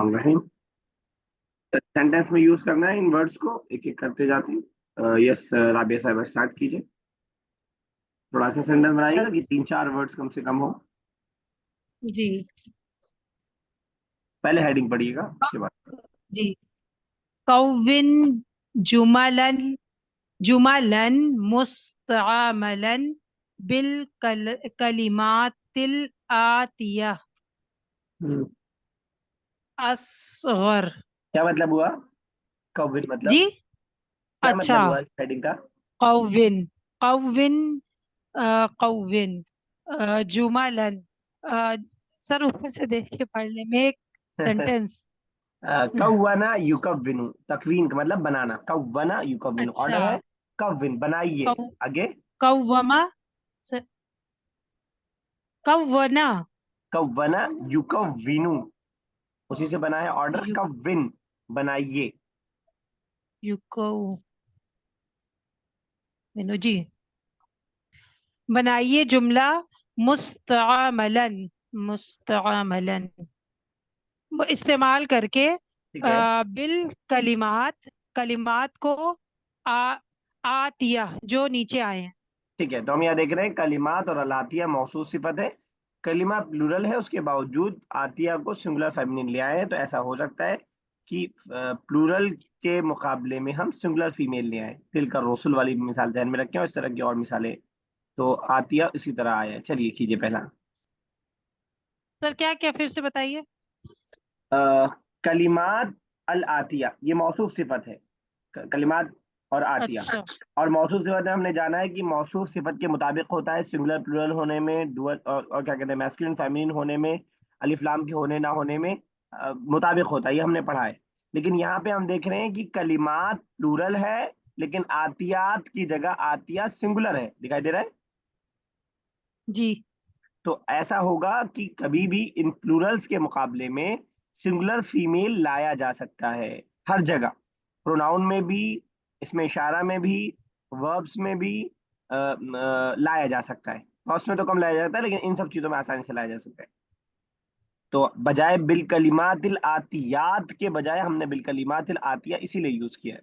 रहीम। Sentence में use करना है इन वर्ड्स को, एक एक करते जाते हैं। यस राबिया साहब स्टार्ट कीजिए। थोड़ा सा सेंटेंस बनाइएगा कि 3-4 वर्ड्स कम से कम हो। जी पहले हेडिंग पढ़िएगा, उसके बाद। जी। कौविन जुमलन जुमलन मुस्तअमलन बिल कलिमातिल आतिया असगर। क्या मतलब हुआ? कविन मतलब जी क्या अच्छा। मतलब हुआ इस हेडिंग का? कौविन कौविन कौविन जुमलन। सर ऊपर से देख के पढ़ ले में एक सेंटेंस। कव्वना युकव्विनु, तकवीन का मतलब बनाना। कव्वना युकव्विनु अच्छा। ऑर्डर है। कव्विन बनाइए। कौ आगे। कौवमा स- कौवना कव्वना युकव्विनु, उसी से बना है ऑर्डर। यु कव्विन बनाइए। युको मीनू जी। बनाइए जुमला मुस्तअमलन मुस्तअमलन इस्तेमाल करके ठीक है। बिल कलिमात कलिमात को आ, आतिया जो नीचे आए हैं। ठीक है, तो हम यहाँ देख रहे हैं कलिमात और अलातिया मौसूफ सिफत है। कलिमा प्लूरल है, उसके बावजूद आतिया को सिंगुलर फेमिनिन ले आए हैं, तो ऐसा हो सकता है कि प्लूरल के मुकाबले में हम सिंगुलर फीमेल ले आए। तिल का रसूल वाली मिसाल ध्यान में रखें और इस तरह की और मिसालें। तो आतिया इसी तरह आया है। चलिए कीजिए पहला। सर क्या क्या फिर से बताइए। अ, कलिमात अल आतिया ये मौसूफ सिफत है। कलिमात और आतिया। अच्छा। और मौसूफ सिफत में हमने जाना है कि मौसूफ सिफत के मुताबिक होता है सिंगुलर प्लूरल होने में, डुअल और क्या कहते हैं मैस्कुलिन फेमिनिन होने में, अलिफ लाम के होने ना होने में मुताबिक होता है। ये हमने पढ़ा है। लेकिन यहाँ पे हम देख रहे हैं कि कलिमात प्लूरल है, लेकिन आतियात की जगह आतिया सिंगुलर है, दिखाई दे रहा है। जी तो ऐसा होगा कि कभी भी इन प्लूरल्स के मुकाबले में सिंगुलर फीमेल लाया जा सकता है। हर जगह, प्रोनाउन में भी, इसमें इशारा में भी, वर्ब्स में भी लाया जा सकता है। वर्ब्स में तो कम लाया जाता है, लेकिन इन सब चीजों में आसानी से लाया जा सकता है। तो बजाय बिल कलिमातिल आतियात के बजाय हमने बिल कलिमातिल आतिया इसीलिए यूज किया है।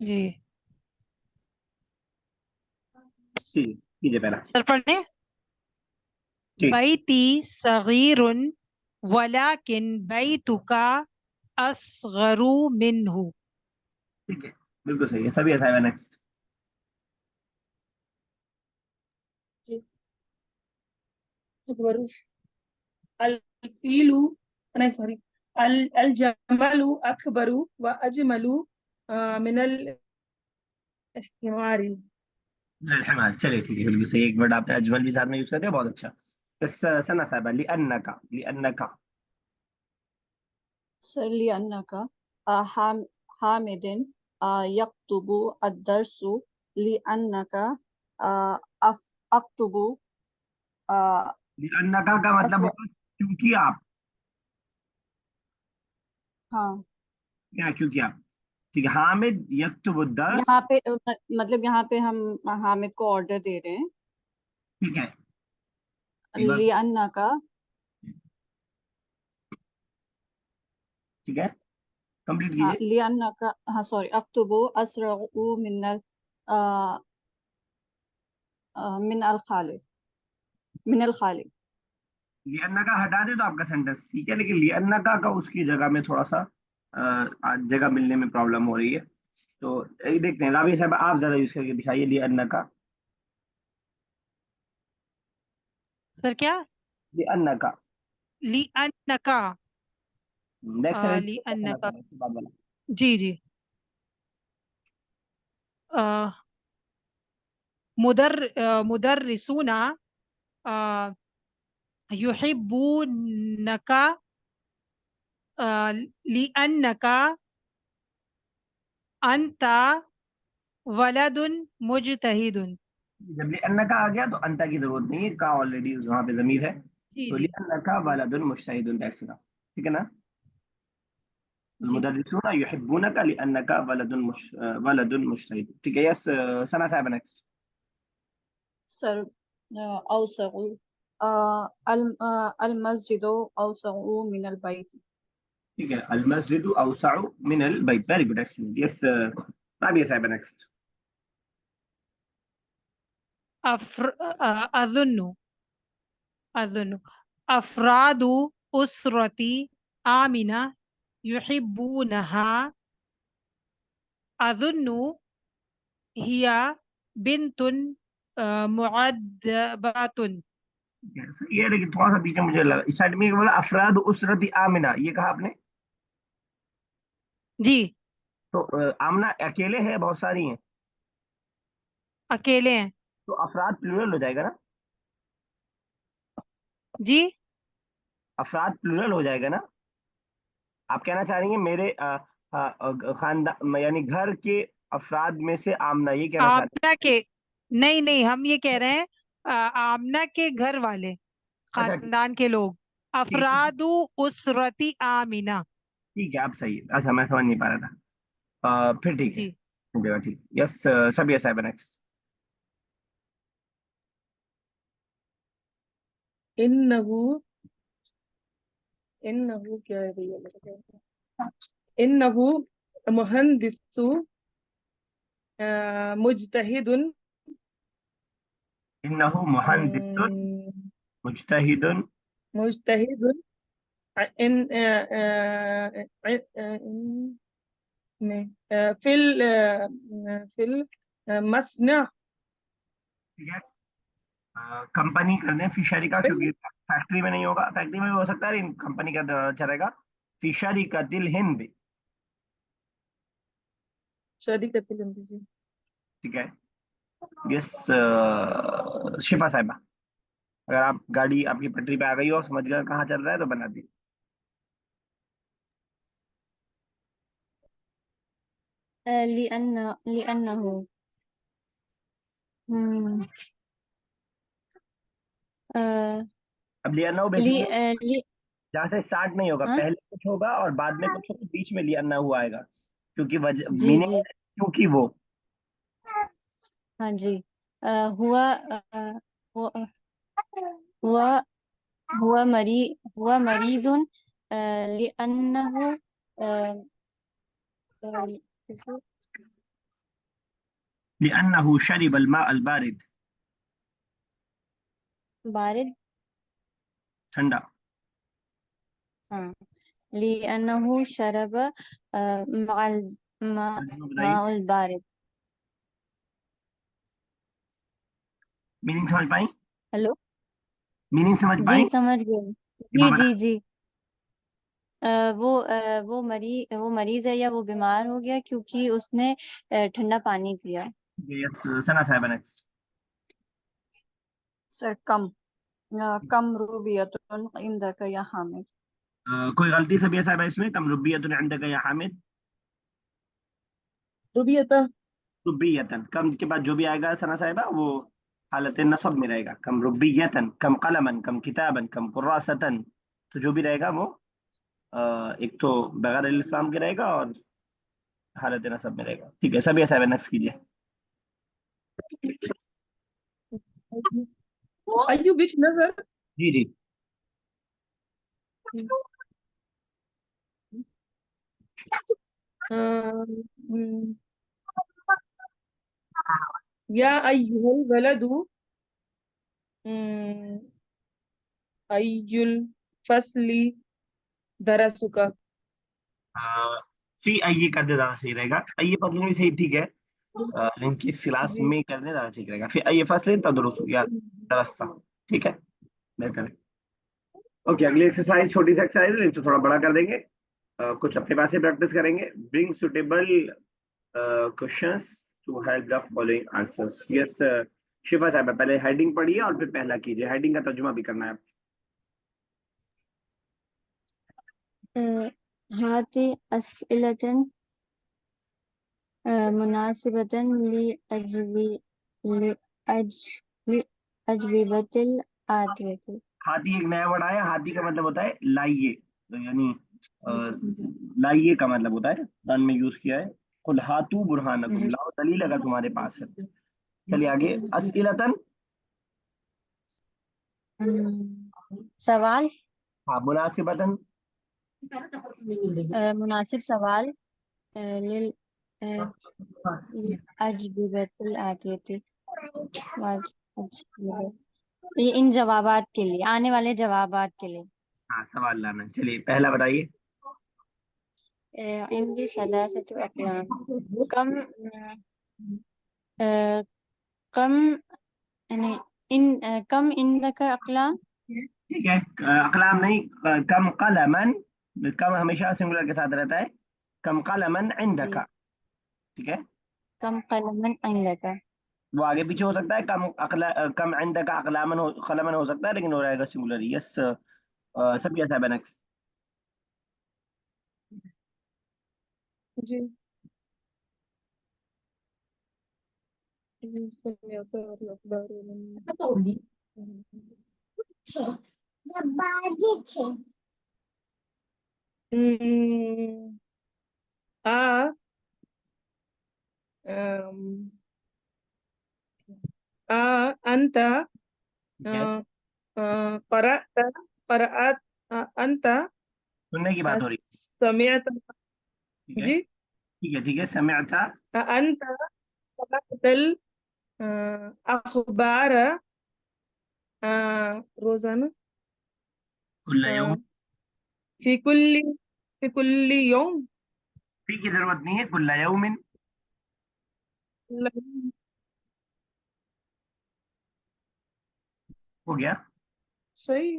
जी। ठीक कीजिए पहला। सर पढ़ने। जी। बैती सगीरुन वलाकिन बैतुका असगरु मिन्हु। ठीक है, बिल्कुल सही है, सभी ऐसा है। नेक्स्ट। जी। अकबरू अलफीलु नहीं सॉरी अल अल जमलु अकबरू व अजमलु मिनल हिमारी। हिमार, चलिए ठीक है, बिल्कुल सही। एक वर्ड आपने अजमल भी साथ में यूज कर दिया, बहुत अच्छा। बस सना साहब लिअन्नका, लिअन्नका। सली अन्नका हाम हामिदिन यक्तुबु अद्दरसु ली अन्नका अफ अक्तुबु लिअन्नका का मतलब असर। होगा क्योंकि आप। हाँ, क्या क्योंकि आप? ठीक है, हामिद यक्तुबु दर्स। यहाँ पे मतलब यहाँ पे हम हामिद को ऑर्डर दे रहे हैं। ठीक है, एक बार। ली अन्नका ठीक है, कंप्लीट हाँ कीजिए। ली अन्नका हाँ सॉरी अक्तुबु असरउ मिनल मिन अल खालिद मिन अल खालिद। लिअन्नका हटा दे तो आपका सेंटेंस ठीक है, लेकिन लिअन्नका का उसकी जगह में थोड़ा सा जगह मिलने में प्रॉब्लम हो रही है। तो एक देखते हैं, राबी साहब आप जरा यूज करके दिखाइए लिअन्नका। सर क्या। लिअन्नका ली अन्नका नेक्स्ट ली सेंटेंस अन्नका। इसके बाद वाला। जी जी। अ, मुदर्रिसूना युहिब्बूनका लिअन्नका अंता वलदुन मुजतहिदुन। जब लिअन्नका आ गया तो अंता की जरूरत नहीं है, का ऑलरेडी वहां पे जमीर है। जी तो जी लिअन्नका वलदुन मुजतहिदुन, दैट्स इनफ। ठीक है ना? जी। المدرسون يحبونك لأنك ولد مجتهد. ठीक है, यस सना साहब नेक्स्ट। सर अवसगु المسجد أوسع من البيت. ठीक है, المسجد أوسع من البيت. Very good, excellent. Yes, Rabia Saiba next. أظن أفراد أسرتي آمنة يحبونها. أظن هي بنت مؤدبة. Yes, ये लेकिन थोड़ा सा पीछे मुझे लगा, इस साइड में बोला अफराद उसरती आमिना, ये कहा आपने? जी, तो आमना अकेले है, बहुत सारी हैं, अकेले हैं। तो अफराद प्लूरल हो जाएगा ना? जी, अफराद प्लूरल हो जाएगा ना? आप कहना चाह रही हैं मेरे खानदान यानी घर के अफराद में से आमना, ये कहना चाह रही आमना के, नहीं नहीं, हम ये कह रहे हैं आमना के घर वाले, हैं? अच्छा, खानदान के लोग। ठीक है, अफरादु उसरती आमिना। ठीक है, आप सही है। अच्छा, मैं समझ नहीं पा रहा था। फिर ठीक है, जी, जगह ठीक। यस, सब यस है नेक्स्ट। इन्नहु इन्नहु क्या है भैया, इन्नहु मुहंदिसु मुजतहिदुन इन्नहु मुहंदिसुन मुज्तहिदुन मुजतहिदुन इन इन में फिल मसना। ठीक है, कंपनी कर दें फिशरी का, क्योंकि फैक्ट्री में नहीं होगा, फैक्ट्री में भी हो सकता है लेकिन कंपनी का अच्छा रहेगा। फिशरी का दिल हिंद, शादी करते लंबी से। ठीक है। यस, शिफा साहिबा, अगर आप गाड़ी आपकी पटरी पे आ गई हो, समझ गए कहाँ चल रहा है, तो बना दी। لأنه हम्म, अ, अब लिया ना हो लि, बेसिकली अ, लि, जहाँ से स्टार्ट नहीं होगा, हाँ पहले कुछ होगा और बाद में कुछ होगा, बीच में लिया ना हुआ आएगा, क्योंकि वजह जी मीनिंग जी, क्योंकि वो। हाँ जी। हुआ हुआ हुआ हुआ मरी हुआ मरीजुन लिअन्नहु लिअन्नहु शरिब अलमा अलबारिद, बारिद। ठंडा। हाँ, लिअन्नहु शरब माल तर्जुमा बताइए, माउल बारिद। मीनिंग समझ पाई? हेलो, मीनिंग समझ जी पाई? समझ गए। एक बार जी बता। जी जी। वो मरीज है या वो बीमार हो गया क्योंकि उसने ठंडा पानी पिया। यस, सना साहिबा नेक्स्ट। सर कम कम रूबियतुन इंदका या हामिद। कोई गलती से भी साहिबा इसमें, कम रुबियतुन इंदका या हामिद? रुबियता। रुबियतन, कम के बाद जो भी आएगा सना साहिबा वो हालत नसब में रहेगा। कम रुबियतन, कम कलमन, कम किताबन, कम कुर्रासतन, तो जो भी रहेगा वो एक तो बगैर इस्लाम के रहेगा और हालत नसब में रहेगा। ठीक है, सब ये साहिबा नेक्स्ट कीजिए। अय्यु बिच नजर। जी जी। हम्म, या अय्युहल वलदु हम्म, अय्युल फसली दरसुका। फी आइए कर दे ज्यादा सही रहेगा, आइए फसलें भी सही, ठीक है, लेकिन किस क्लास जी। में करने ज्यादा ठीक रहेगा। फिर आइए फसलें तदरुस या दरस्ता, ठीक है, बेहतर है। ओके, अगली एक्सरसाइज छोटी सी एक्सरसाइज है तो थोड़ा बड़ा कर देंगे। कुछ अपने पास ही प्रैक्टिस करेंगे। Bring suitable questions to help the following answers. Yes, Shifa साहब पहले हेडिंग पढ़िए और फिर पहला कीजिए, हेडिंग का तर्जुमा भी करना है। हाथी अस्इलतन मुनासिबतन लि अजवी लि अज लि अजविबतिल आतियति। हाथी एक नया वर्ड आया, हाथी का मतलब होता है लाइए, तो यानी अ, लाइए का मतलब होता है, कुरान में यूज किया है। कुल हाथू बुरहानकुम, जी लाओ दलील अगर तुम्हारे पास है। चलिए आगे, अस्इलतन। सवाल, हाँ, मुनासिबतन, मुनासिब सवाल, लिल अजविबतिल आतियति ये इन जवाबात के लिए, आने वाले जवाबात के लिए। हाँ, सवाल लाना। चलिए पहला बताइए। इनकी सलासतु अक़लाम, कम कम यानी कम इंदका अक़लाम। ठीक है, अकलाम नहीं, कम कलमन, कम हमेशा सिंगुलर के साथ रहता है। कम कलमन इंदका, ठीक है। कम कलमन इंदका। वो आगे पीछे हो सकता है, कम इंदका अकलामन हो, कलमन हो सकता है, लेकिन वो रहेगा सिंगुलर। यस, सब यस है नेक्स्ट। जी سمعت الأخبار من हम्म, आ अम, أنت ठीक है, قرأت قرأت أنت सुनने की बात हो रही سمعت है। ठीक है, जी ठीक है, ठीक है, समिअता أنت قرأت الأخبار روزانة कुल्ल यौम। في كل في كل يوم फी की जरूरत नहीं है, कुल्ल यौमिन हो गया। सही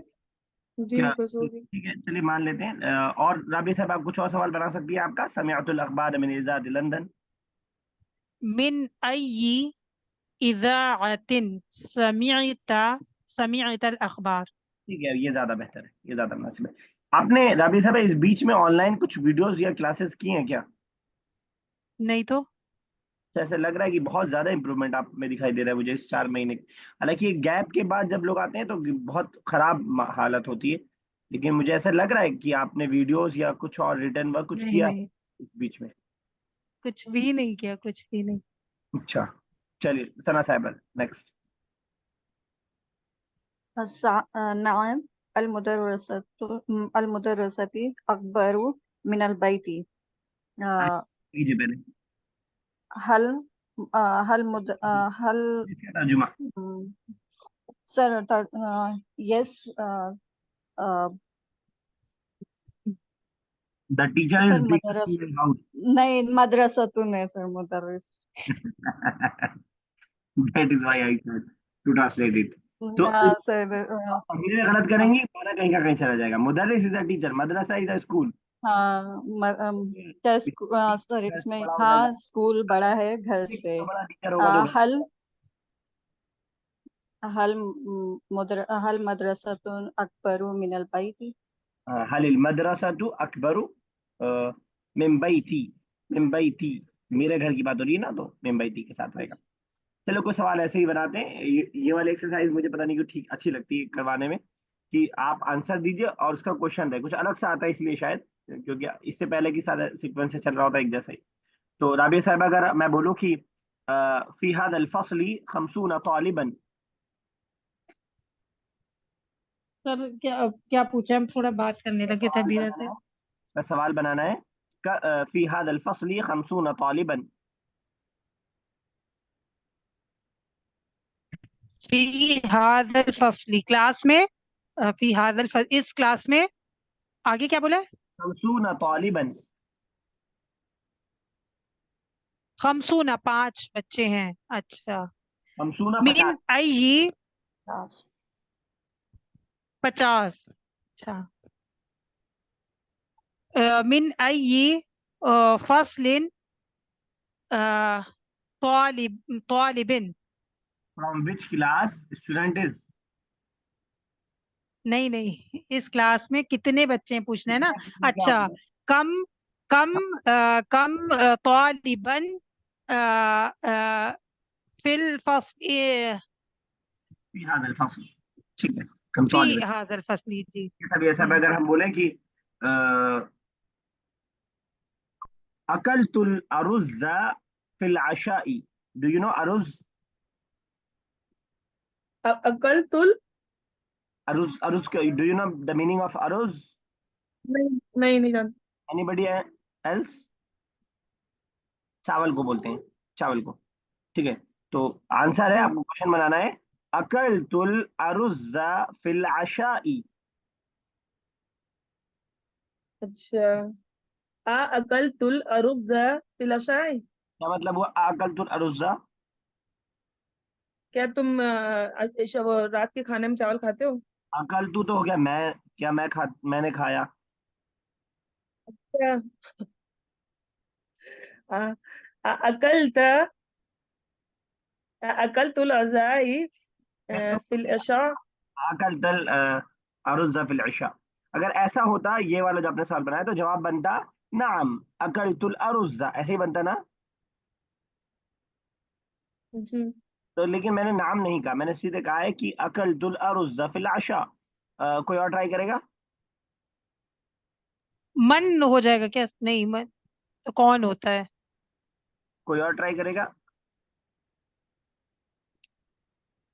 जी क्या? बस हो गई ठीक है, चलिए मान लेते हैं। और राबी साहब, आप कुछ और सवाल बना सकती है आपका। समिअतुल अखबार मिन इजाद लंदन। मिन अय्यी इज़ाअतिन समिअत अल अखबार। ठीक है, ये ज्यादा बेहतर है, ये ज्यादा मुनासिब है। आपने राबी साहब इस बीच में ऑनलाइन कुछ वीडियोस या क्लासेस की हैं क्या? नहीं तो तो ऐसे लग रहा है कि बहुत ज्यादा इंप्रूवमेंट आप में दिखाई दे रहा है मुझे इस 4 महीने। हालांकि गैप के बाद जब लोग आते हैं तो बहुत खराब हालत होती है, लेकिन मुझे ऐसा लग रहा है कि आपने वीडियोस या कुछ और रिटर्न वर्क कुछ नहीं किया नहीं, इस बीच में। कुछ भी नहीं किया, कुछ भी नहीं। अच्छा, चलिए सना साहब नेक्स्ट। नाम अलमुदर्रसती अकबरु मिनल बैती। कीजिए पहले हल हल मुद हल इसका तर्जुमा। Sir yes the teacher is sir बेकिंग मदरस इन हाउस। नहीं मदरसतु नहीं सर मुदर्रिस। That is why I said to translate it. तो सर हिंदी में गलत करेंगी, माना कहीं का कहीं चला जाएगा। मुदर्रिस इज अ टीचर, मदरसा इज अ स्कूल। हाँ क्या सर इसमें बड़ा हो जाएगा, हाँ स्कूल बड़ा है घर से। तो बड़ा टीचर होगा तो हल हल हल मदरसतुन अकबरु मिनल बैती। हल मदरसतु अकबरु मिन बैती। मिन बैती, मेरे घर की बात हो रही है ना, तो मिन बैती के साथ रहेगा। चलो कुछ सवाल ऐसे ही बनाते हैं। ये वाली एक्सरसाइज मुझे पता नहीं क्यों ठीक अच्छी लगती है करवाने में, कि आप आंसर दीजिए और उसका क्वेश्चन रहे, कुछ अलग सा आता है इसलिए शायद, क्योंकि इससे पहले की सारा सीक्वेंस से चल रहा होता है एक जैसा ही। तो राबिया साहब, अगर मैं बोलूँ कि फी हादल फसली खमसून तालिबन। सर क्या क्या पूछा? हम थोड़ा बात करने लगे थे बीरा से। सवाल बनाना है। फी हादल फसली खमसून तालिबन। फी हादल फसली, क्लास में, फी हादल इस क्लास में, आगे क्या बोला? खमसून तालिबन। खमसूना, 5 बच्चे हैं। अच्छा। खमसून 50। मिन अय्यी, 50। अच्छा। मिन अय्यी फसलिन तालिबिन। From which class student is. नहीं नहीं, इस क्लास में कितने बच्चे हैं पूछना है ना। अच्छा। कम कम कम तालिबन फिल फसल फी हादल फसल, ठीक है, कम फी तालिबन। हाजल फसली जी। ये सब, ये सब अगर हम बोले कि अकलतुल अरुज़ फिल अशाई। डू यू नो अरुज़? अकल तुल अरुज, अरुज, do you know the meaning of aruz? नहीं जानती। Anybody else? चावल को बोलते हैं, चावल को। ठीक है, तो आंसर है, आपको क्वेश्चन बनाना है, अकलतुल अरुज़्ज़ा फिल अशाई। अच्छा, अकलतुल अरुज़्ज़ा फिल अशाई, क्या मतलब हुआ अकलतुल अरुज़्ज़ा? क्या तुम वो रात के खाने में चावल खाते हो? अकलतु तो हो गया मैं, क्या मैंने खाया। क्या? आ- अकलता अकलतुल अज़ाई फिल अशा। अकलतुल अरुज़्ज़ा फिल अशा। अगर ऐसा होता, ये वाला जो आपने सवाल बनाया, तो जवाब बनता नाम अकलतुल अरुज़्ज़ा, ऐसे ही बनता ना। जी, तो लेकिन मैंने नाम नहीं कहा, मैंने सीधे कहा है कि अकलतुल अरुज़्ज़ा फिल अशा। कोई और ट्राई करेगा? मन हो जाएगा क्या? नहीं, मन तो कौन होता है? कोई और ट्राई करेगा?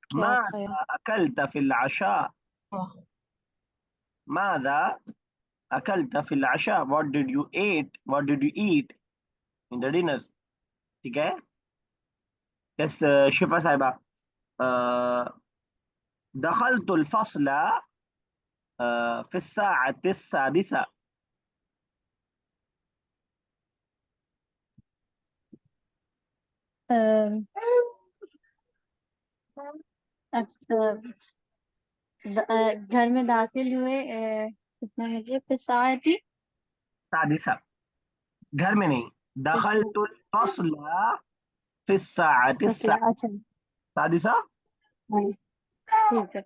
क्या खाया? माज़ा अकलत फिल अशा, हाँ। माज़ा अकलत फिल अशा, what did you eat, what did you eat in the dinner. ठीक है, यस शिफा साहिबा। दखलतुल फस्ला في الساعة السادسة. अच्छा, घर में दाखिल हुए कितने बजे? फिर साथी सादिसा, घर में नहीं, दखलतुल फस्ला في الساعة फसला। अच्छा, السادسة। हाँ, ठीक है।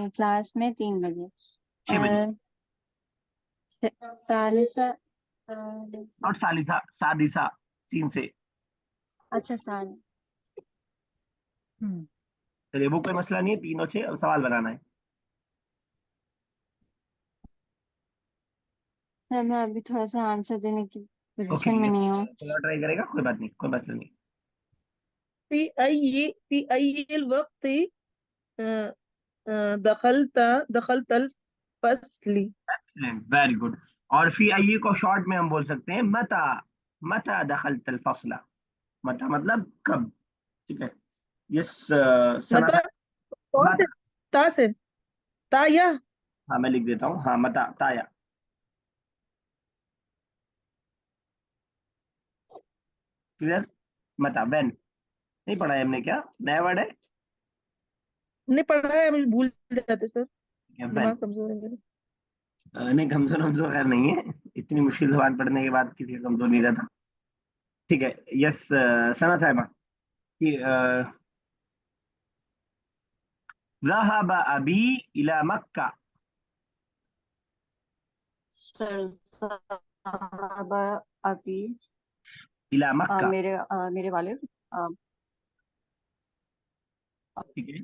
क्लास में 3 बजे। 6 बजे। सालिसा, नॉट सालिसा, सादिसा, सीन से। अच्छा साल। चलिए, वो कोई मसला नहीं है, 3 और 6, अब सवाल बनाना है। सर मैं अभी थोड़ा सा आंसर देने की ओके, पोजीशन में नहीं हूँ। कोई और ट्राई करेगा? कोई बात नहीं, कोई मसला नहीं। फी अय्यिल वक्ति दखलतल फसली। Excellent, very good. और फी आई को शॉर्ट में हम बोल सकते हैं मता, मता दखलतल फसला। मता मतलब कब। ठीक है, यस सना मतलब कौन से? मता। ता से? ता या? हाँ, मैं लिख देता हूँ, हाँ, मता ताया। क्लियर, मता व्हेन। नहीं पढ़ा है हमने, क्या नया वर्ड है? नहीं पढ़ा है, मुझे भूल जाते सर, व्हेन। दिमाग कमजोर है मेरा। नहीं, कमजोर कमजोर खैर नहीं है, इतनी मुश्किल जबान पढ़ने के बाद किसी का कमजोर नहीं रहता। ठीक है, यस सना साहिबा कि ذهب أبي إلى مكة. सर साहब अभी إلى مكة. मेरे वालिद ठीक है,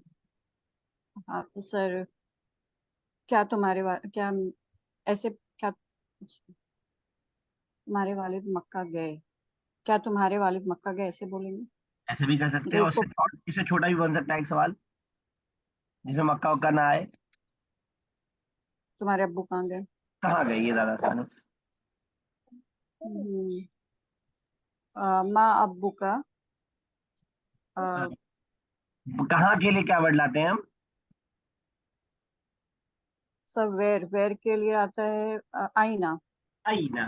हाँ, तो सर क्या क्या ऐसे क्या तुम्हारे वालिद मक्का गए, क्या तुम्हारे वालिद मक्का गए ऐसे बोलेंगे? ऐसे भी कर सकते मतलब हैं, इसको इससे छोटा भी बन सकता है एक सवाल, जिसमें मक्का वक्का ना आए। तुम्हारे अब्बू कहाँ गए? कहाँ गए, ये ज्यादा आसान है। हम्म, माँ अब्बू का कहाँ के लिए क्या वर्ड लाते हैं हम? सर वेर के लिए आता है आईना। आईना,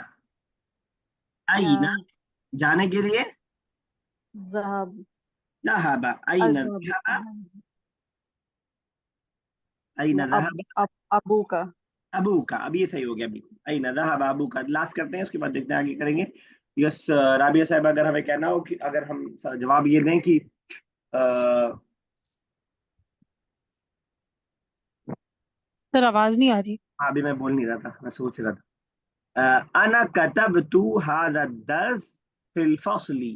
आईना जाने के लिए। ज़हब ذهب أين अज़हब ذهب، أين ذهب अबू का अबू का। अब ये सही हो गया बिल्कुल, अइन ज़हब अबू का। लास्ट करते हैं, उसके बाद देखते हैं आगे करेंगे। यस राबिया साहब, अगर हमें कहना हो कि अगर हम जवाब ये दें कि सर आवाज नहीं आ रही। अभी मैं बोल नहीं रहा था, मैं सोच रहा था। अना कतबतु हादा दर्स फिल फसली।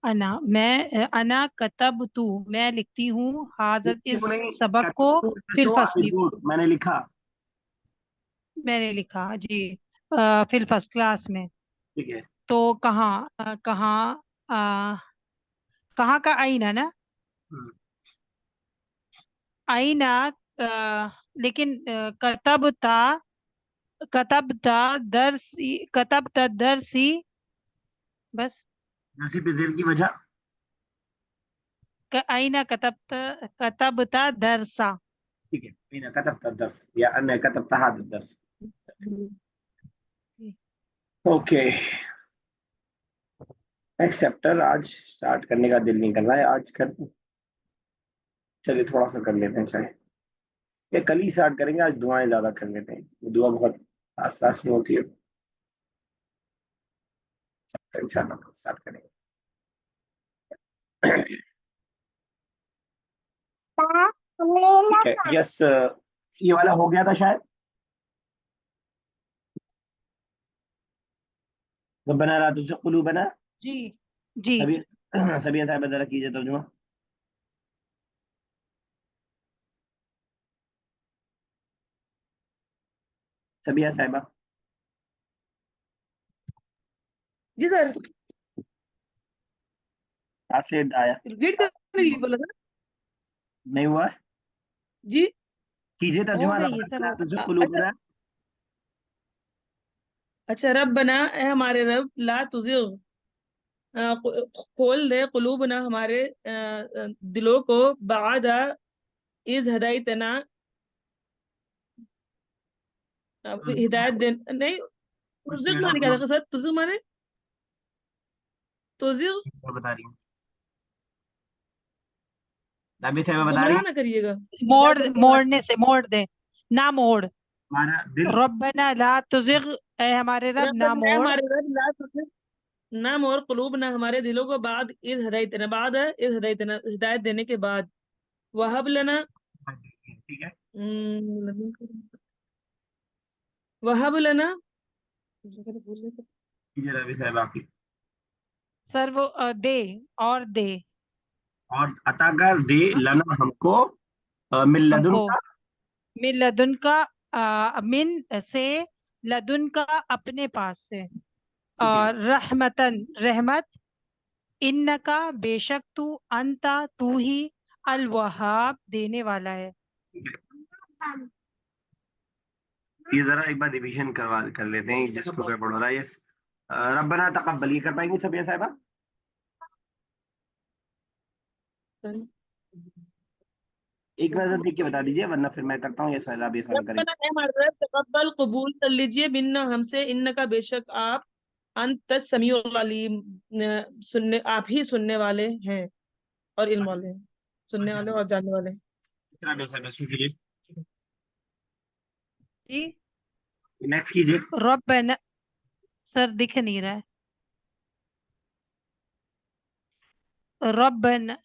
अना कतब तू, मैं लिखती हूँ हाजत इस नहीं, सबक को कतबतु फिल तो फसली। गुड, मैंने लिखा। मैंने लिखा जी, फिल फर्स्ट क्लास में। ठीक है, तो कहाँ कहाँ कहाँ का आईना ना? हम्म, आईना लेकिन कतबता दरसी बस दरसी पे जेर की वजह, आईना कतबता दरसा। ठीक है, मीना कतबता दर्स या अन्य कतबता हाद दर्स। ओके, नेक्स्ट चैप्टर आज स्टार्ट करने का दिल नहीं कर रहा है, आज कर चलिए थोड़ा सा कर लेते हैं, चाहे ये कल ही स्टार्ट करेंगे, आज दुआएं ज्यादा कर लेते हैं, दुआ बहुत आस पास में होती है, इंशाल्लाह स्टार्ट करेंगे। ठीक है, यस, ये वाला हो गया था शायद। रब्बना ला तुज़िग़ क़ुलूबना, जी जी सभी सभी साहब जरा कीजिए तर्जुमा। सबिया साहिबा, जी सर, ट्रांसलेट आया रिपीट करने के लिए बोला था नहीं हुआ, जी। कीजिए हो तर्जुमा। गई है रब्बना सर, ला हो तुज़िग़ अच्छा क़ुलूबना। अच्छा, रब्बना ए हमारे रब, ला तुज़िग़ खोल दे, कुलूबना हमारे दिलों को, बादा इज़ हदायतना हिदायत दे, नहीं कुछ तुज़िग़ ट्रेड माने ऑफ क्या था सर? तुज़िग़ माने तुज़िग़, बता रही हूँ, नबी साहिबा बता रही गुमराह हैं, ना करिएगा। मोड़ने से मोड़ दे, ना मोड़। हमारा दिल, रब्बना ला तुज़िग़, ए हमारे रब ना रब्बना ए मोड़, हमारे रब, ला तुज़िग़ नाम और कुलूब ना हमारे दिलों को, बाद इज़ हदायतना, बाद है इज़ हदायतना हिदायत देने के बाद, वहब लना ठीक है, वहब लना कीजिए नबी साहिबा की, सर वो दे और दे और अता कर दे लना हमको, मिन लदुन हमको, का, मिन लदुन का, मिन से, लदुन का अपने पास से, ठीक है, और रहमतन रहमत, इन्नका बेशक तू, अंता तू ही, अल वहाब देने वाला है। ठीक है, ये जरा एक बार रिवीजन करवा कर लेते हैं जिसको क्या पढ़ रहा है। यस, रब्बना तकब्बल, ये कर पाएंगे सबिया साहिबा? एक नजर देख के बता दीजिए वरना फिर मैं करता हूँ, ये सर आप ये सर करें। रब्बना ए हमारे रब, तकब्बल कबूल कर लीजिए, मिन्ना हमसे, इन्नका बेशक आप, अंत समीउल अलीम सुनने, आप ही सुनने वाले हैं और इल्म वाले हैं, सुनने वाले और जानने वाले हैं। रबिया साहिबा कीजिए, जी नेक्स्ट कीजिए। रब्बना, सर दिख नहीं रहा है, रब्बना,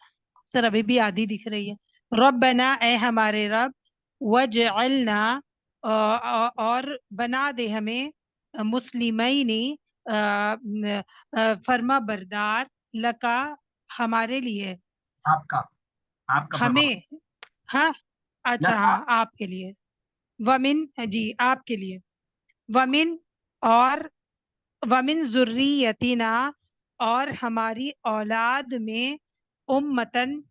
सर अभी भी आधी दिख रही है। रब्बना ए हमारे रब, वजअलना और बना दे हमें, मुस्लिमैनी फर्मा बरदार, लका हमारे लिए, आपका आपका फरमा, हमें, हाँ अच्छा लका, हाँ आपके लिए, वमिन जी आपके लिए, वमिन और वमिन जुर्रियतिना और हमारी औलाद में, उम्मतन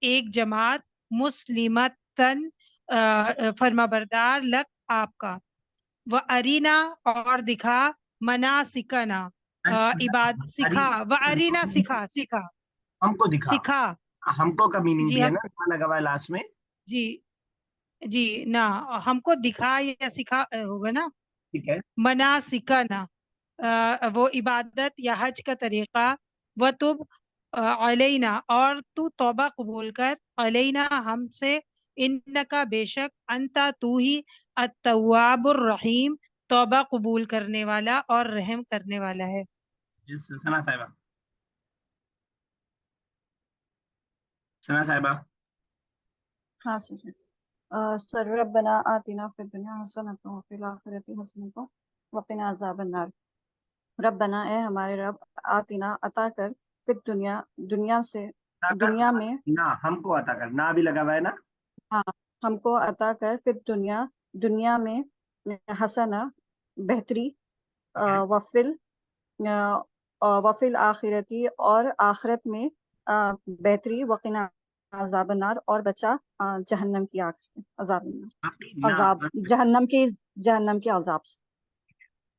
एक जमात, मुस्लिमतन फरमाबरदार, लक आपका, व अरीना और दिखा, मनासिकना इबाद सिखा, व अरीना सिखा सिखा हमको दिखा, सिखा हमको का मीनिंग जी भी है हम ना, इसमें लगा हुआ है लास्ट में, जी जी ना, हमको दिखा या सिखा होगा ना, ठीक है, मनासिकना वो इबादत या हज का तरीका, व तुब अलैना और तू तौबा कबूल कर, अलैना हमसे, इन्नका बेशक, अंता तू ही, अत्तवाबुर रहीम तौबा कबूल करने वाला और रहम करने वाला है। यस सना साहिबा, सना साहिबा, हाँ सर। सर रब्बना आतिना फिद दुनिया हसनतन व फिल आखिरति हसनतन व क़िना अज़ाबन्नार। रब्बना ए हमारे रब, आतिना अता कर, फिद दुनिया दुनिया से, दुनिया में, ना हमको अता कर, ना भी लगा हुआ है ना, हाँ हमको अता कर, फिद दुनिया दुनिया में, हसना बेहतरी, ठीक है, वफिल वफिल आखिरती और आखिरत में बेहतरी, वक़िना अज़ाब अन्नार, और बचा जहन्नम की आग से, अज़ाब अन्नार, वकीना। अज़ाब जहन्नम के अज़ाब से।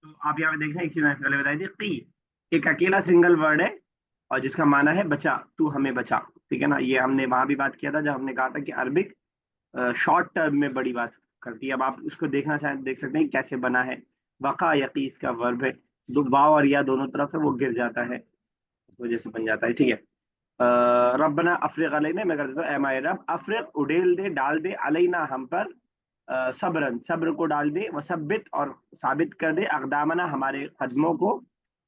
तो आप यहाँ पे देख रहे हैं, एक चीज मैंने पहले बताई थी, की एक अकेला सिंगल वर्ड है और जिसका माना है बचा, तू हमें बचा। ठीक है ना, ये हमने वहां भी बात किया था जब हमने कहा था कि अरबिक शॉर्ट टर्म में बड़ी बात करती है। अब आप उसको देखना चाहें देख सकते हैं कि कैसे बना है। वका यकी इसका वर्ब है, दो वाव और या दोनों तरफ है, वो गिर जाता है, इस वजह से बन जाता है। ठीक है। रब्बना अफ्रिग अलैना, मैं कर देता हूँ, ए माय रब, अफ्रिग उड़ेल दे, डाल दे, अलैना हम पर, सब्रन सब्र को डाल दे, वसब्बित और साबित कर दे, अक़दामना हमारे कदमों को,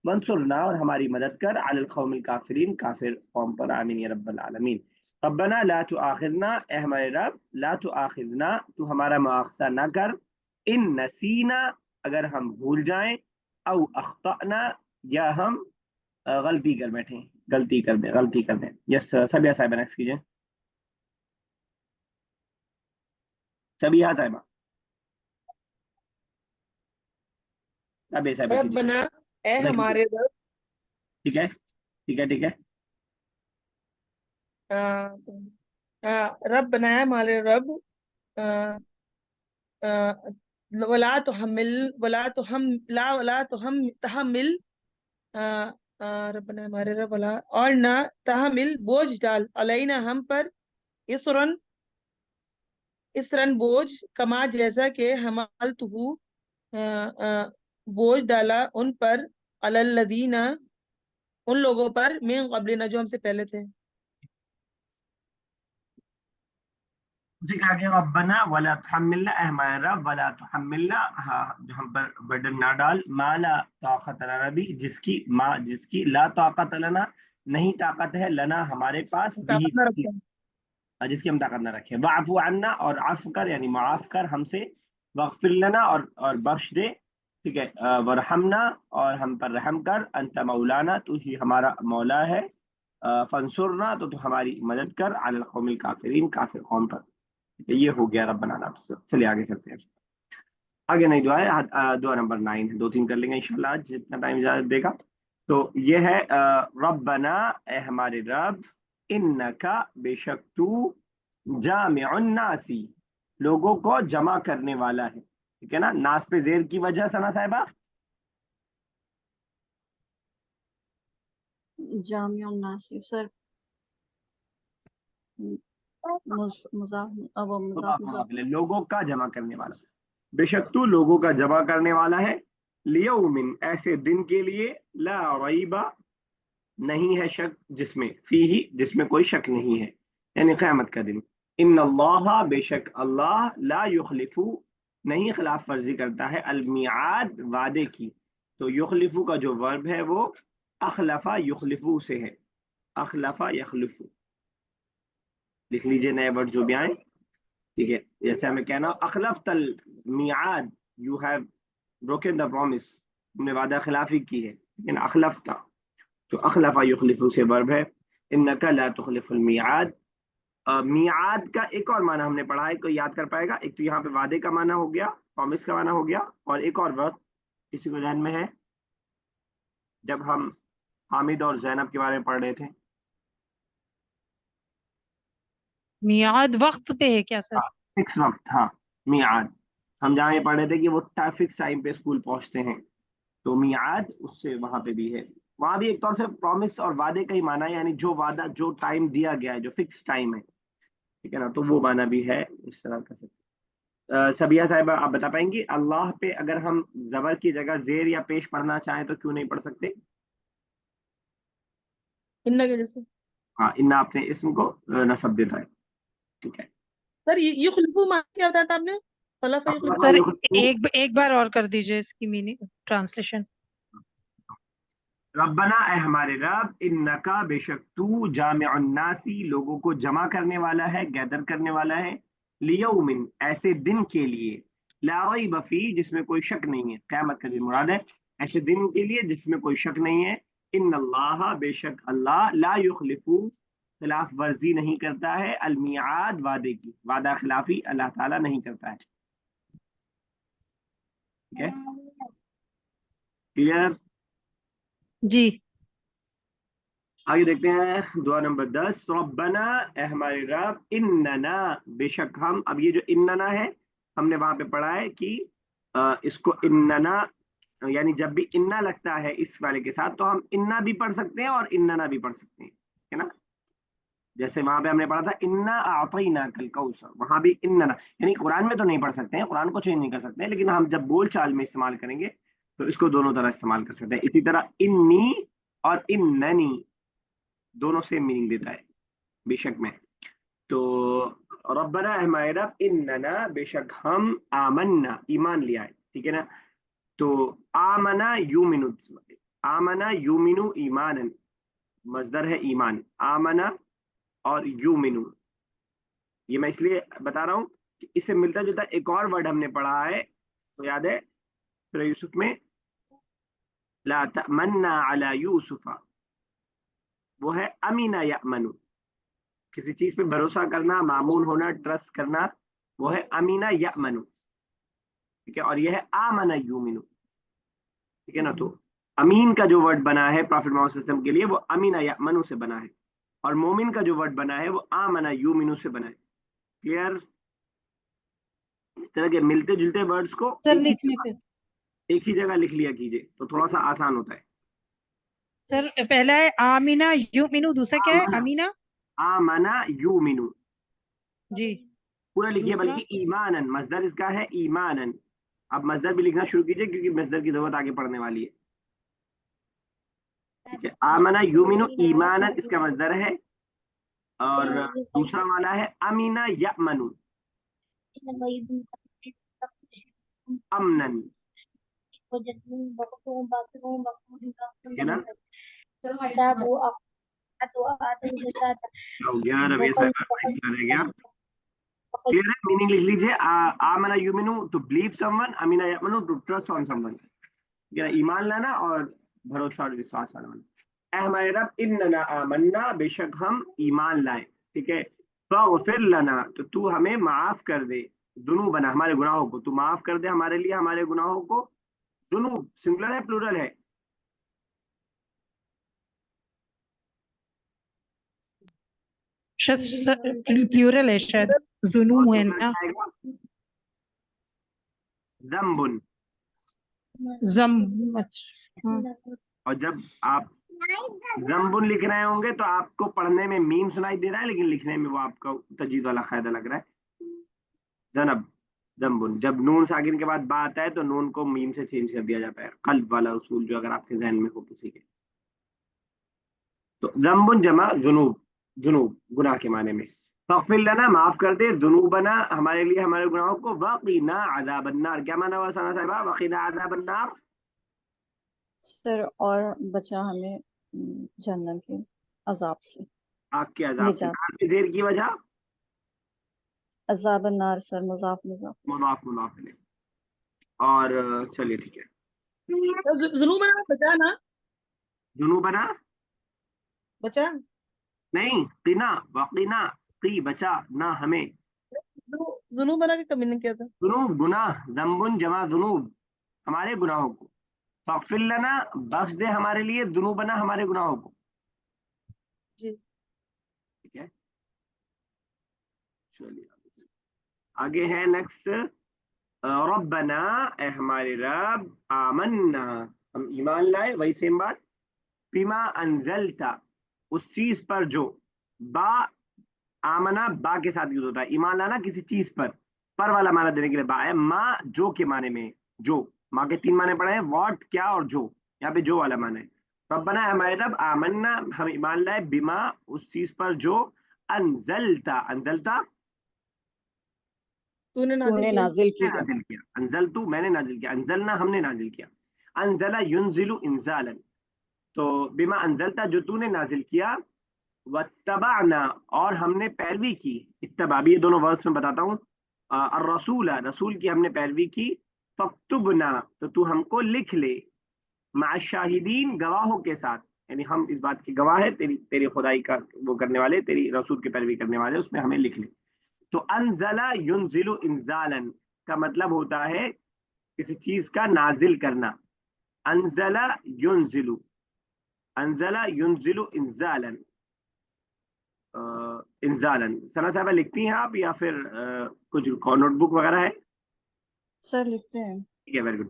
वंसुरना और हमारी मदद कर, अलल कौमिल काफिरीन काफिर कौम पर, आमीन या रब्बल आलमीन। रब्बना ला तुआखिजना, ए हमारे रब, ला तुआखिजना तू हमारा मुआखजा ना कर, इन नसीना अगर हम भूल जाएं, औ अख्ताना या हम गलती कर बैठे, गलती कर दें। यस सबिया साहिबा नेक्स्ट कीजिए, सबिया साहिबा, सबिया साहिबा कीजिए। रब्बना, ए अच्छा कीजिए, हमारे रब, ठीक है ठीक है ठीक है। आ, रब्बना, ए हमारे रब, आ, आ, वला तो हम तहमिल, आ, रब्बना हमारे रब, वला और ना तहमिल बोझ डाल, अलैना हम पर, इसरन इसरन बोझ, कमा जैसा के हमाल तुहु बोझ डाला उन पर, अलल्लदीना उन लोगों पर, मिन क़ब्लिना जो हमसे पहले थे। उसे कहा गया रब्बना वला तुहम्मिलना, ए हमारे रब, वला तुहम्मिलना, हाँ जो हम पर बर्डन ना डाल, मा ला ताकत लना भी, जिसकी ला ताकत लना नहीं ताकत है, लना हमारे पास, भी ताकत न रखते हैं। जिसकी हम ताकत ना रखें। वाफु अन्ना और आफ कर यानी माफ कर हमसे, वगफिर लना और बख्श दे। ठीक है। वरहमना और हम पर रहम कर, अंत मौलाना तू ही हमारा मौला है, फंसुरना तो तू हमारी मदद कर, अल कौमिल काफिरीन काफिर कौम पर। ठीक है, ये हो गया रब्बना ला तुज़िग़। चलिए आगे चलते हैं। आगे नहीं दुआ है, दुआ नंबर 9 है, 2-3 कर लेंगे इंशाल्लाह आज जितना टाइम इजाजत देगा। तो ये है रब्बना, ए हमारे रब, इन्नका बेशक तू, जामिउन नासी लोगों को जमा करने वाला है। ठीक है ना, नास पे जेर की वजह सना साहिबा, जामिउन नासी सर, मुजाफ वो मुजाफ मुजाफ। लोगों का जमा करने वाला, बेशक तू लोगों का जमा करने वाला है, लियौमिन ऐसे दिन के लिए, ला रईबा नहीं है शक जिसमें, फीही जिसमें कोई शक नहीं है, यानी क़यामत का दिन। इन अल्लाह बेशक अल्लाह, ला युखलिफू नहीं खिलाफ वर्जी करता है, अल मियाद वादे की। तो युखलिफू का जो वर्ब है वो अखलफा युखलिफू से है, अखलफा यखलिफू, लिख लीजिए नए वर्ड जो भी आए। ठीक है, जैसे हमें कहना अखलफ तल मियाद, you have broken the promise, तुमने वादा खिलाफी की है, लेकिन अखलफ था, तो अखलफा युखलिफू से वर्ब है। इन्नका ला तुखलिफुल मियाद, मियाद का एक और माना हमने पढ़ा है, कोई याद कर पाएगा? एक तो यहाँ पे वादे का माना हो गया, प्रॉमिस का माना हो गया, और एक और वर्ड किसी को ध्यान में है जब हम हामिद और जैनब के बारे में पढ़ रहे थे? मियाद वक्त पे है क्या सर? हाँ, फिक्स वक्त, हाँ मियाद। हम जहाँ ये पढ़ रहे थे कि वो फिक्स टाइम पे स्कूल पहुंचते हैं, तो मियाद उससे वहां पे भी है। वहां भी एक तौर से प्रॉमिस और वादे का ही माना है, यानी जो वादा जो टाइम दिया गया है, जो फिक्स टाइम है। ठीक है ना, तो वो माना भी है, इस तरह का सब। सबिया साहिबा आप बता पाएंगी, अल्लाह पे अगर हम जबर की जगह जेर या पेश पढ़ना चाहें तो क्यों नहीं पढ़ सकते? इन्ना के जैसे। हाँ, इन्ना अपने इसम को नसब देता है। ठीक है। सर ये खुलफू मान क्या बताया था आपने? खलफा युखलिफू। सर एक बार और कर दीजिए इसकी मीनिंग ट्रांसलेशन। रब्बना ए हमारे रब, इन्नका बेशक तू, जामिउन नासी लोगों को जमा करने वाला है, गैदर करने वाला है, लियौमिन ऐसे दिन के लिए, ला रैब फी जिसमें कोई शक नहीं है, क़यामत का दिन मुराद है, ऐसे दिन के लिए जिसमें कोई शक नहीं है। इन अल्लाह बेशक अल्लाह, ला युखलिफू खिलाफ वर्जी नहीं करता है, अल मियाद वादे की, वादा खिलाफी अल्लाह ताला नहीं करता है। ठीक है, क्लियर? जी। آگے دیکھتے ہیں دعا نمبر 10. ربنا اے ہمارے رب اننا بے شک ہم. اب یہ جو اننا ہے ہم نے وہاں پہ پڑھا ہے کہ اس کو اننا یعنی جب بھی انا لگتا ہے اس والے کے ساتھ تو ہم انا بھی پڑھ سکتے ہیں اور اننا بھی پڑھ سکتے ہیں, ہے نا. جیسے وہاں پہ ہم نے پڑھا تھا انا اعطیناک الکوثر, وہاں بھی اننا, یعنی قرآن میں تو نہیں پڑھ سکتے ہیں, قرآن کو چینج نہیں کر سکتے ہیں, لیکن ہم جب بول چال میں استعمال کریں گے تو اس کو دونوں طرح استعمال کر سکتے ہیں. اسی طرح انی اور اننی دونوں سیم میننگ دیتا ہے بے شک میں. تو ربنا ہمارے رب اننا بے شک ہم آمنا ایمان لیا ہے, ٹھیک ہے نا. تو آمنا یومنو, آمنا یومنو ایمانا, مصدر ہے ایمان, آمنا اور یومنو. یہ میں اس لیے بتا رہا ہوں کہ اس سے ملتا جلتا ایک اور ورڈ ہم نے پڑھا ہے, تو یاد ہے سورہ یوسف میں لا تأمنا علی یوسف, وہ ہے امینا یأمنو, کسی چیز پہ بھروسہ کرنا, معمول ہونا, ٹرسٹ کرنا, وہ ہے امینا یأمنو, ٹھیک ہے. اور یہ ہے آمنا یومنو, ٹھیک ہے نا. تو امین کا جو ورڈ بنا ہے پرافٹ محمد صلی اللہ علیہ وسلم کے لیے وہ امینا یأمنو سے بنا ہے, اور مومن کا جو ورڈ بنا ہے وہ آمنا یومنو سے بنا ہے. کلیئر. اس طرح کے ملتے جلتے ورڈز کو سر لکھنے پہ ایک ہی جگہ لکھ لیا کیجیے تو تھوڑا سا آسان ہوتا ہے. سر پہلا ہے آمینہ یؤمنو, دوسرا کیا ہے امینہ آمنا یومنو, جی, پورا لکھیے, دوسرا بلکہ ایمانن, مصدر اس کا ہے ایمانن. اب مصدر بھی لکھنا شروع کیجیے کیونکہ مصدر کی ضرورت آگے پڑھنے والی ہے. ٹھیک ہے, آمنا یومنو ایمانن اس کا مصدر ہے, اور دوسرا والا ہے امینا یأمنو امنن, ہے نا. کلیئر ہے, میننگ لکھ لیجیے. آمنا یومنو ٹو بلیو سم ون, امینا یأمنو to trust on someone, ایمان لانا اور بھروسہ اور وشواس لانا. اے ہمارے رب اننا آمنا بے شک ہم ایمان لائے, ٹھیک ہے. فاغفر لنا تو تو ہمیں معاف کر دے, ذنوبنا ہمارے گناہوں کو, تو معاف کر دے ہمارے لیے ہمارے گناہوں کو. ذنوب سنگولر ہے پلورل ہے؟ پلورل ہے شاید, ذنوب ہے نا, ذنبن. زم, اور جب آپ ذنبن لکھ رہے ہوں گے تو آپ کو پڑھنے میں میم سنائی دے رہا ہے, لیکن لکھنے میں وہ آپ کا تجوید والا قاعدہ لگ رہا ہے. ذنب ذنبن, جب نون ساکن کے بعد با آتا ہے تو نون کو میم سے چینج کر دیا جاتا ہے, قلب والا اصول جو اگر آپ کے ذہن میں ہو کسی کے. تو ذنبن جمع ذنوب, ذنوب گناہ کے معنی میں. فاغفر لنا معاف کر دے, ذنوبنا ہمارے لیے ہمارے گناہوں کو, وقنا عذاب النار, کیا معنی ہوا ثنا صاحبہ وقنا عذاب النار؟ سر اور بچا ہمیں جہنم کے عذاب سے, آگ کے عذاب سے. نجات. نار کی دیر کی وجہ عذاب النار سر مضاف مضاف. مضاف مضاف الیہ. اور چلیے ٹھیک ہے, ذنوب بنا بچا نا, ذنوبنا بچا نہیں, قنا وقنا, قی بچا نہ ہمیں, ذنوب بنا کے کمی نے کیا تھا. ذنوب گناہ, ذنبن جمع ذنوب ہمارے گناہوں کو, فاغفر لنا بخش دے ہمارے لیے, ذنوبنا ہمارے گناہوں کو. جی ٹھیک ہے, چلیے آگے ہے نیکسٹ. ربنا اے ہمارے رب, آمنا ہم ایمان لائے, وہی سیم بات, بما انزلتا اس چیز پر جو, با آمنا با کے ساتھ یوز ہوتا ہے, ایمان لانا کسی چیز پر والا معنی دینے کے لیے با ہے, ما جو کے معنی میں, جو ماں کے تین معنی پڑے ہیں, واٹ کیا اور جو, یہاں پہ جو والا معنی ہے. ربنا ہمارے رب, آمنا ہم ایمان لائے, بما اس چیز پر جو, انزلتا انزلتا تو نے تو نے نازل نازل میں کیا. نازل کیا, انزلتو میں نے نازل کیا, انزلنا ہم نے نازل کیا, انزل ینزل انزالا, تو بما انزلتا جو تو نے نازل کیا, واتبعنا اور ہم نے پیروی کی, اتباع بھی یہ دونوں ورس میں بتاتا ہوں, الرسول رسول کی ہم نے پیروی کی, فاکتبنا تو تو ہم کو لکھ لے, مع الشاہدین گواہوں کے ساتھ, یعنی ہم اس بات کی گواہ ہے تیری خدائی کا وہ کرنے والے, تیری رسول کی پیروی کرنے والے, اس میں ہمیں لکھ لے. تو انزل ینزل انزالا کا مطلب ہوتا ہے کسی چیز کا نازل کرنا, انزل ینزل, अंजला युनजिलु इंजालन, इंजालन। सना साहबा लिखती हैं आप, या फिर कुछ नोटबुक वगैरह है? सर लिखते हैं। ठीक है, वेरी गुड।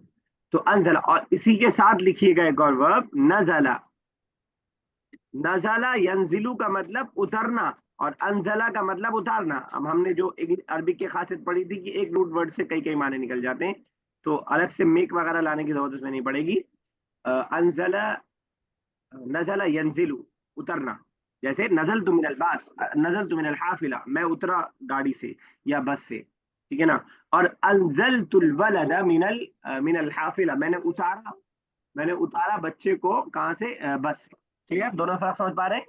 तो अंजला, और इसी के साथ लिखिएगा एक और वर्ब नजला। नजला यंजिलु का मतलब उतरना, और अंजला का मतलब उतारना। अब हमने जो अरबी की खासियत पढ़ी थी कि एक रूट वर्ड से कई कई माने निकल जाते हैं, तो अलग से मेक वगैरह लाने की जरूरत उसमें नहीं पड़ेगी। अंजला, नजला यंजिलु, उतरना। जैसे नजल तु मिनल बास, नजल तु मिनल हाफिला, मैं उतरा गाड़ी से या बस से, ठीक है ना। और अंजल तुल वलद मिनल मिनल हाफिला, मैंने उतारा बच्चे को कहाँ से? बस से। ठीक है, दोनों फर्क समझ पा रहे हैं?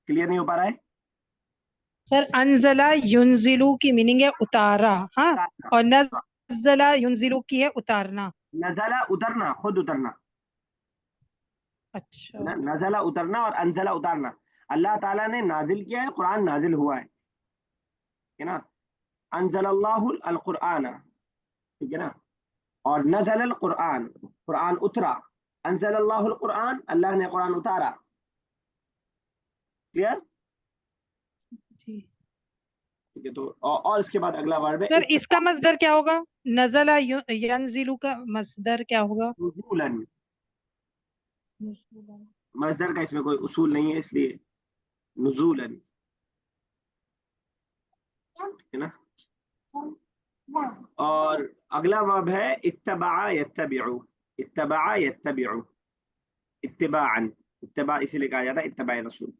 क्लियर नहीं हो पा रहा है? सर अनजला युनजिलु की मीनिंग है उतारा, हाँ, उतारना। और नजला युनजिलु की है उतारना। नजला उतरना, खुद उतरना, अच्छा। ना, नजला उतरना और अंजला उतारना। अल्लाह ताला ने नाजिल किया है, कुरान नाजिल हुआ है ना। अंजलल्लाहु अल कुरान, ठीक है ना। और नजल अल कुरान, कुरान उतरा। अंजलल्लाहु अल कुरान, अल्लाह ने कुरान उतारा। क्लियर? जी ठीक है, तो और इसके बाद अगला वर्ड है सर, इसका मस्दर क्या होगा? नजला यंजिलु का मस्दर क्या होगा? नुज़ूलन। मस्दर का इसमें कोई उसूल नहीं है, इसलिए नुज़ूलन, है ना। और अगला वर्ब है इत्तबा यत्तबिउ। इत्तबा यत्तबिउ, इत्तिबाअन, इत्तिबा इसीलिए कहा जाता है इत्तबा रसूल।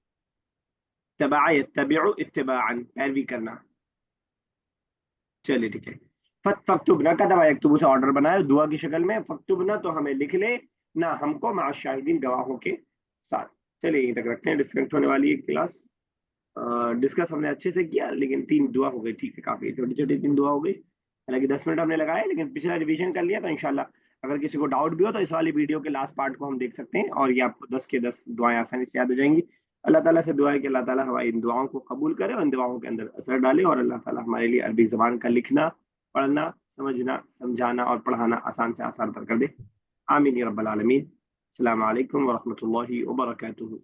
इत्तबा यत्तबिउ इत्तिबाअन, पैरवी करना। चलिए ठीक है। फक्तुबना का दवा यक्तुबु से ऑर्डर बनाए दुआ की शक्ल में। फक्तुबना तो हमें लिख ले ना, हमको मा शाहिदीन, गवाहों के साथ। चलिए यहीं तक रखते हैं, डिस्कनेक्ट होने वाली है क्लास। डिस्कस हमने अच्छे से किया, लेकिन 3 दुआ हो गई, ठीक है, काफी छोटी छोटी 3 दुआ हो गई। हालांकि 10 मिनट हमने लगाए, लेकिन पिछला रिवीजन कर लिया। तो इंशाल्लाह अगर किसी को डाउट भी हो तो इस वाली वीडियो के लास्ट पार्ट को हम देख सकते हैं, और ये आपको 10 के 10 दुआएं आसानी से याद हो जाएंगी। अल्लाह ताला से दुआ है कि अल्लाह ताला हमारी इन दुआओं को कबूल करे और इन दुआओं के अंदर असर डाले, और अल्लाह ताला हमारे लिए अरबी जबान का लिखना, पढ़ना, समझना, समझाना और पढ़ाना आसान से आसान कर दे। आमीन या रब्बल आलमीन। अस्सलाम वालेकुम व रहमतुल्लाहि व बरकातुहू।